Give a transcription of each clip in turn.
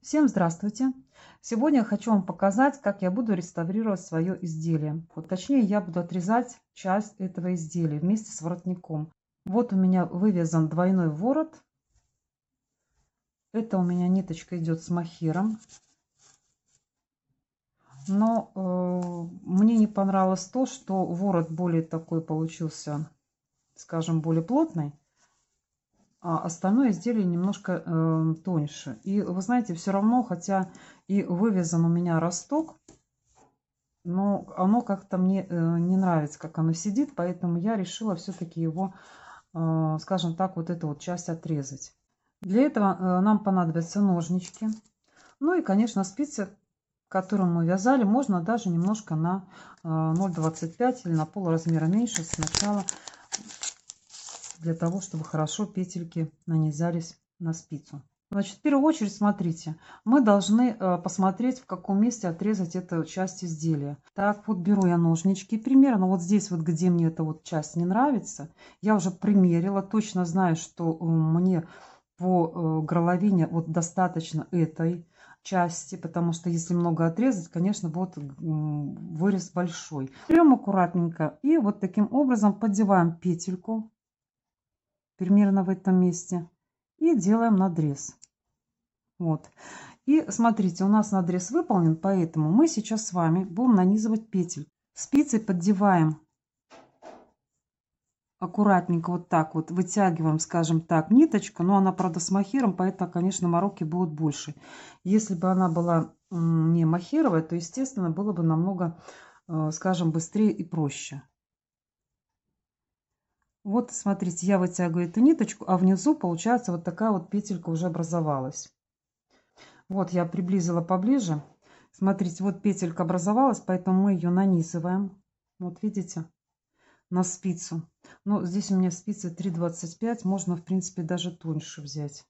Всем здравствуйте! Сегодня я хочу вам показать, как я буду реставрировать свое изделие. Вот, точнее, я буду отрезать часть этого изделия вместе с воротником. Вот у меня вывязан двойной ворот. Это у меня ниточка идет с мохером. Но мне не понравилось то, что ворот более такой получился, скажем, более плотный. А остальное изделие немножко тоньше. И вы знаете, все равно, хотя и вывязан у меня росток, но оно как-то мне не нравится, как оно сидит, поэтому я решила все-таки его, скажем так, вот эту вот часть отрезать. Для этого нам понадобятся ножнички, ну и, конечно, спицы, которым мы вязали, можно даже немножко на 0,25 или на пол размера меньше сначала, для того, чтобы хорошо петельки нанизались на спицу. Значит, в первую очередь, смотрите, мы должны посмотреть, в каком месте отрезать эту часть изделия. Так, вот беру я ножнички, примерно вот здесь вот, где мне эта вот часть не нравится, я уже примерила, точно знаю, что мне по горловине вот достаточно этой части, потому что если много отрезать, конечно, будет вырез большой. Берем аккуратненько и вот таким образом поддеваем петельку примерно в этом месте и делаем надрез. Вот. И смотрите, у нас надрез выполнен, поэтому мы сейчас с вами будем нанизывать петель. Спицей поддеваем аккуратненько, вот так вот, вытягиваем, скажем так, ниточку, но она, правда, с мохером, поэтому, конечно, мороки будут больше. Если бы она была не мохеровая, то, естественно, было бы намного, скажем, быстрее и проще. Вот, смотрите, я вытягиваю эту ниточку, а внизу, получается, вот такая вот петелька уже образовалась. Вот я приблизила поближе. Смотрите, вот петелька образовалась, поэтому мы ее нанизываем. Вот видите, на спицу. Но здесь у меня спицы 3,25, можно, в принципе, даже тоньше взять.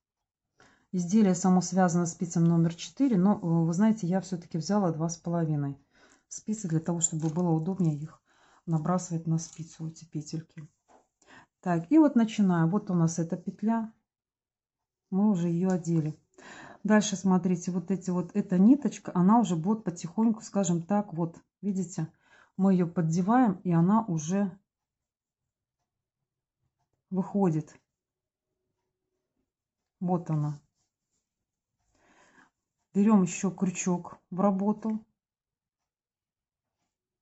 Изделие само связано с спицем номер 4, но, вы знаете, я все-таки взяла 2,5 спицы, для того, чтобы было удобнее их набрасывать на спицу, эти петельки. Так, и вот начинаю. Вот у нас эта петля, мы уже ее одели. Дальше, смотрите, вот эта ниточка, она уже будет потихоньку, скажем так, вот, видите, мы ее поддеваем, и она уже выходит. Вот она. Берем еще крючок в работу.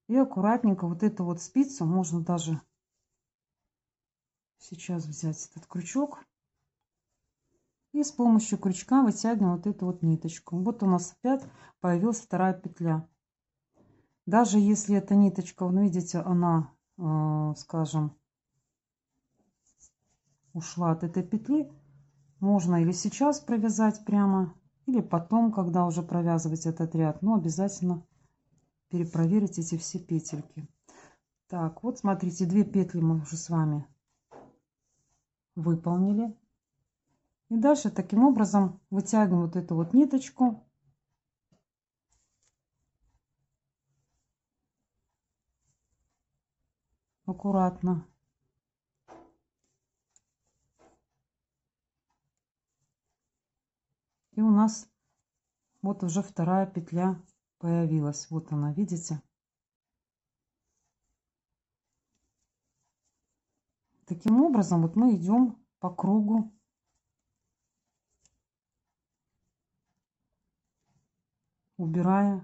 И аккуратненько вот эту вот спицу, можно даже сейчас взять этот крючок. И с помощью крючка вытягиваем вот эту вот ниточку. Вот у нас опять появилась вторая петля. Даже если эта ниточка, вы видите, она, скажем, ушла от этой петли, можно или сейчас провязать прямо, или потом, когда уже провязывать этот ряд. Но обязательно перепроверить эти все петельки. Так, вот смотрите, 2 петли мы уже с вами выполнили. И дальше таким образом вытягиваем вот эту вот ниточку. Аккуратно. И у нас вот уже вторая петля появилась. Вот она, видите? Таким образом вот мы идем по кругу. Убирая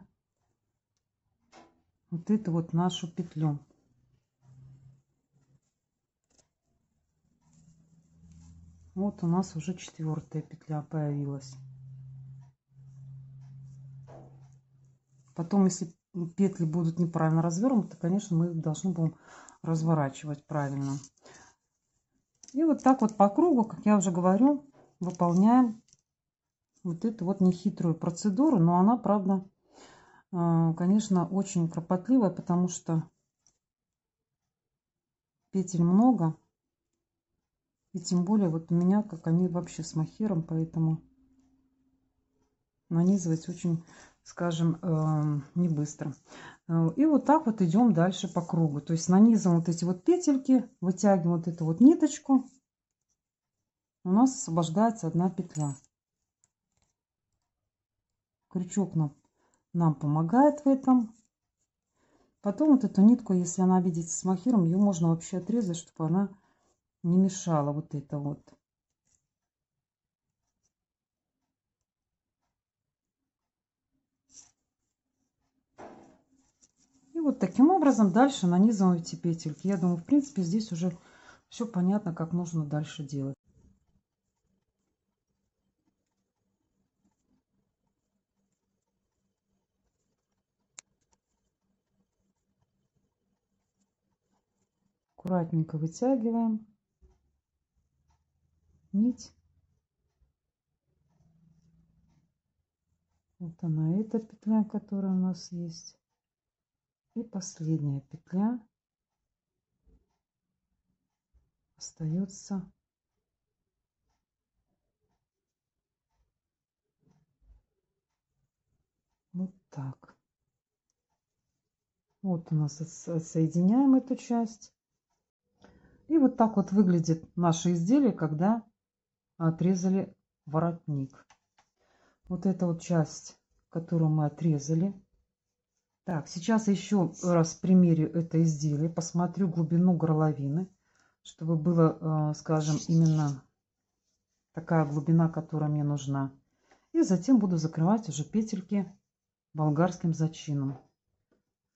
вот эту вот нашу петлю. Вот у нас уже 4-я петля появилась. Потом, если петли будут неправильно развернуты, конечно, мы их должны будем разворачивать правильно. И вот так вот по кругу, как я уже говорю, выполняем вот эту вот нехитрую процедуру. Но она, правда, конечно, очень кропотливая, потому что петель много. И тем более вот у меня, как они вообще с мохером, поэтому нанизывать очень, скажем, не быстро. И вот так вот идем дальше по кругу. То есть нанизываем вот эти вот петельки, вытягиваем вот эту вот ниточку. У нас освобождается 1 петля. Крючок нам помогает в этом. Потом вот эту нитку, если она видится с махиром, ее можно вообще отрезать, чтобы она не мешала вот это вот. И вот таким образом дальше нанизываем эти петельки. Я думаю, в принципе, здесь уже все понятно, как нужно дальше делать. Аккуратненько вытягиваем нить. Вот она, эта петля, которая у нас есть. И последняя петля остается. Вот так. Вот у нас соединяем эту часть. И вот так вот выглядит наше изделие, когда отрезали воротник. Вот эта вот часть, которую мы отрезали. Так, сейчас еще раз примерю это изделие, посмотрю глубину горловины, чтобы было, скажем, именно такая глубина, которая мне нужна. И затем буду закрывать уже петельки болгарским зачином.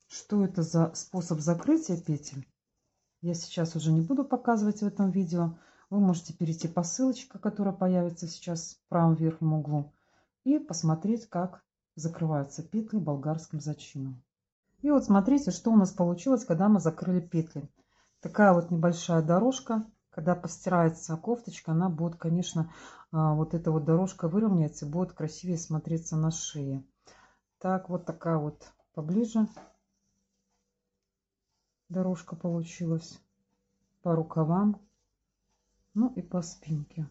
Что это за способ закрытия петель, я сейчас уже не буду показывать в этом видео. Вы можете перейти по ссылочке, которая появится сейчас в правом верхнем углу, и посмотреть, как закрываются петли болгарским зачином. И вот смотрите, что у нас получилось, когда мы закрыли петли. Такая вот небольшая дорожка. Когда постирается кофточка, она будет, конечно, вот эта вот дорожка выровняется, будет красивее смотреться на шее. Так, вот такая вот поближе дорожка получилась по рукавам, ну и по спинке.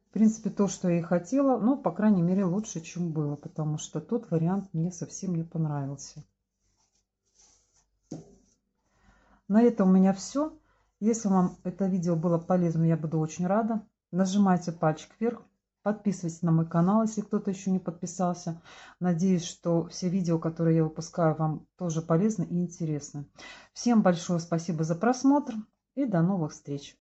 В принципе, то, что я и хотела, но, по крайней мере, лучше, чем было, потому что тот вариант мне совсем не понравился. На этом у меня все. Если вам это видео было полезно, я буду очень рада. Нажимайте пальчик вверх, подписывайтесь на мой канал, если кто-то еще не подписался. Надеюсь, что все видео, которые я выпускаю, вам тоже полезны и интересны. Всем большое спасибо за просмотр и до новых встреч!